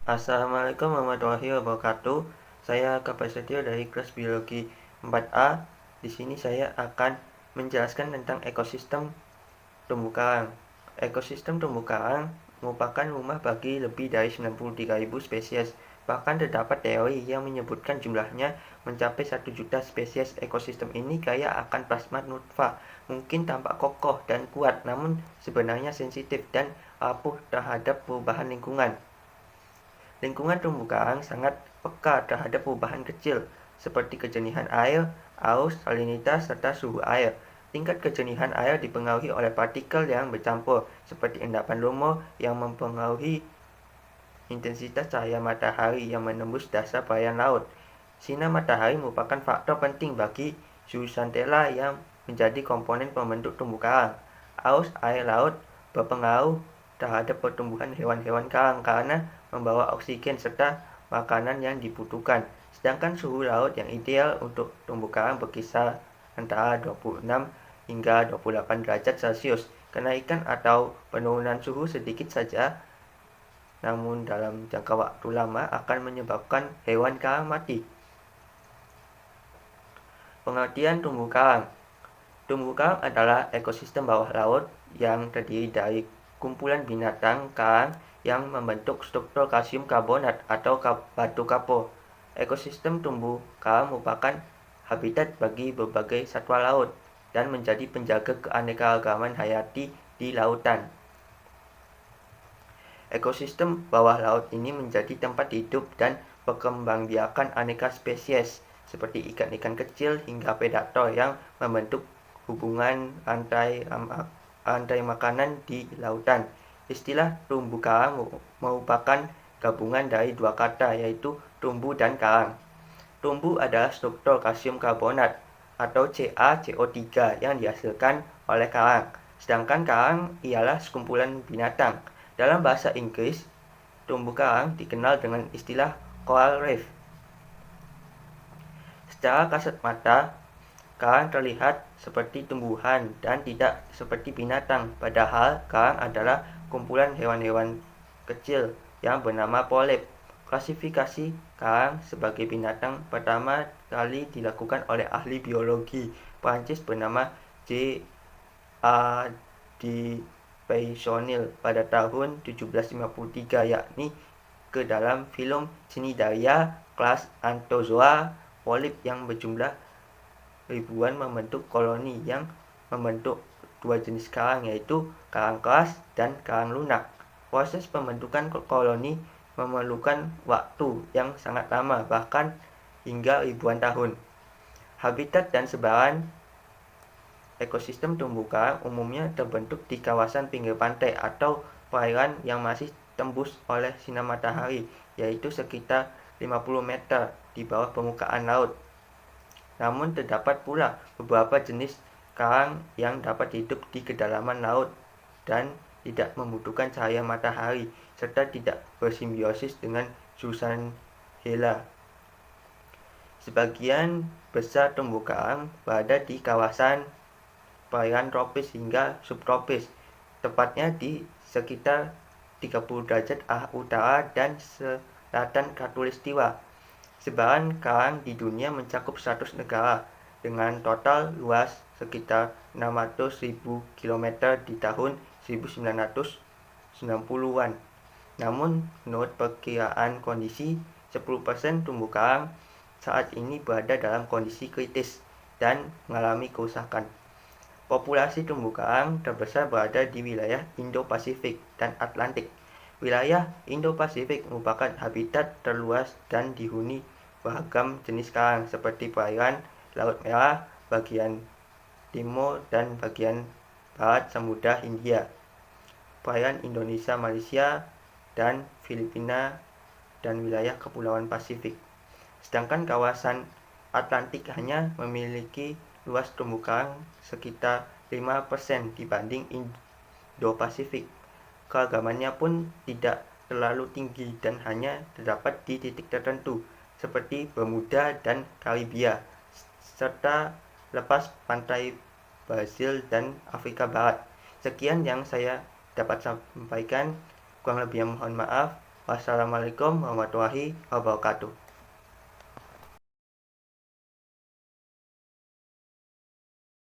Assalamualaikum warahmatullahi wabarakatuh. Saya Prasetyo dari kelas biologi 4A. Di sini saya akan menjelaskan tentang ekosistem terumbu karang. Ekosistem terumbu karang merupakan rumah bagi lebih dari 93.000 spesies. Bahkan terdapat teori yang menyebutkan jumlahnya mencapai 1 juta spesies. Ekosistem ini kaya akan plasma nutfah, mungkin tampak kokoh dan kuat, namun sebenarnya sensitif dan rapuh terhadap perubahan lingkungan. Lingkungan terumbu karang sangat peka terhadap perubahan kecil, seperti kejernihan air, arus, salinitas, serta suhu air. Tingkat kejernihan air dipengaruhi oleh partikel yang bercampur, seperti endapan lumur yang mempengaruhi intensitas cahaya matahari yang menembus dasar perairan laut. Sinar matahari merupakan faktor penting bagi zooxanthellae yang menjadi komponen pembentuk terumbu karang. Arus air laut berpengaruh terhadap pertumbuhan hewan-hewan karang karena membawa oksigen serta makanan yang dibutuhkan. Sedangkan suhu laut yang ideal untuk terumbu karang berkisar antara 26 hingga 28 derajat Celcius. Kenaikan atau penurunan suhu sedikit saja, namun dalam jangka waktu lama akan menyebabkan hewan karang mati. Pengertian terumbu karang. Terumbu karang adalah ekosistem bawah laut yang terdiri dari kumpulan binatang karang yang membentuk struktur kalsium karbonat atau batu kapur. Ekosistem terumbu karang merupakan habitat bagi berbagai satwa laut dan menjadi penjaga keanekaragaman hayati di lautan. Ekosistem bawah laut ini menjadi tempat hidup dan perkembangbiakan aneka spesies seperti ikan-ikan kecil hingga predator yang membentuk hubungan rantai makanan di lautan. Istilah terumbu karang merupakan gabungan dari dua kata, yaitu terumbu dan karang. Terumbu adalah struktur kalsium karbonat atau CaCO3 yang dihasilkan oleh karang, sedangkan karang ialah sekumpulan binatang. Dalam bahasa Inggris, terumbu karang dikenal dengan istilah coral reef. Secara kasat mata, karang terlihat seperti tumbuhan dan tidak seperti binatang, padahal karang adalah kumpulan hewan-hewan kecil yang bernama polip. Klasifikasi karang sebagai binatang pertama kali dilakukan oleh ahli biologi Prancis bernama J.A. de Peysonnel pada tahun 1753, yakni ke dalam film Cnidaria kelas Anthozoa. Polip yang berjumlah ribuan membentuk koloni yang membentuk dua jenis karang, yaitu karang keras dan karang lunak. Proses pembentukan koloni memerlukan waktu yang sangat lama, bahkan hingga ribuan tahun. Habitat dan sebaran ekosistem terumbu karang umumnya terbentuk di kawasan pinggir pantai atau perairan yang masih tembus oleh sinar matahari, yaitu sekitar 50 meter di bawah permukaan laut. Namun terdapat pula beberapa jenis karang yang dapat hidup di kedalaman laut dan tidak membutuhkan cahaya matahari, serta tidak bersimbiosis dengan zooxanthellae. Sebagian besar terumbu karang berada di kawasan perairan tropis hingga subtropis, tepatnya di sekitar 30 derajat arah utara dan selatan Khatulistiwa. Sebaran karang di dunia mencakup 100 negara dengan total luas sekitar 600.000 km di tahun 1990-an. Namun, menurut perkiraan kondisi, 10% terumbu karang saat ini berada dalam kondisi kritis dan mengalami kerusakan. Populasi terumbu karang terbesar berada di wilayah Indo-Pasifik dan Atlantik. Wilayah Indo-Pasifik merupakan habitat terluas dan dihuni beragam jenis karang seperti perairan Laut Merah, bagian timur dan bagian barat Samudra Hindia, perairan Indonesia, Malaysia, dan Filipina, dan wilayah Kepulauan Pasifik. Sedangkan kawasan Atlantik hanya memiliki luas terumbu karang sekitar 5% dibanding Indo-Pasifik. Keragamannya pun tidak terlalu tinggi dan hanya terdapat di titik tertentu seperti Bermuda dan Karibia, serta lepas pantai Brazil dan Afrika Barat. Sekian yang saya dapat sampaikan, kurang lebihnya mohon maaf. Wassalamualaikum warahmatullahi wabarakatuh.